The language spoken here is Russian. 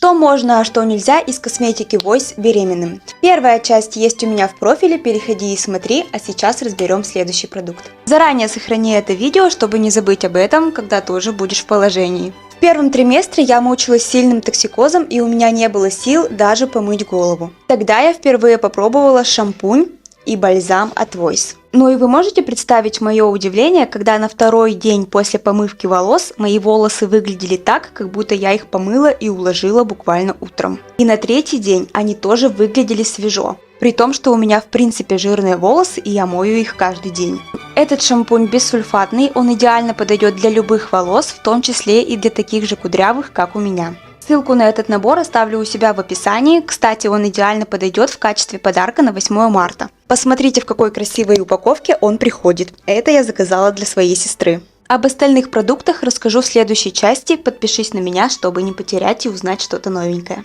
Что можно, а что нельзя из косметики Voice беременным. Первая часть есть у меня в профиле, переходи и смотри, а сейчас разберем следующий продукт. Заранее сохрани это видео, чтобы не забыть об этом, когда тоже будешь в положении. В первом триместре я мучилась сильным токсикозом, и у меня не было сил даже помыть голову. Тогда я впервые попробовала шампунь и бальзам от Voice. Ну и вы можете представить мое удивление, когда на второй день после помывки волос мои волосы выглядели так, как будто я их помыла и уложила буквально утром. И на третий день они тоже выглядели свежо. При том, что у меня в принципе жирные волосы, и я мою их каждый день. Этот шампунь бессульфатный, он идеально подойдет для любых волос, в том числе и для таких же кудрявых, как у меня. Ссылку на этот набор оставлю у себя в описании. Кстати, он идеально подойдет в качестве подарка на 8 марта. Посмотрите, в какой красивой упаковке он приходит. Это я заказала для своей сестры. Об остальных продуктах расскажу в следующей части. Подпишись на меня, чтобы не потерять и узнать что-то новенькое.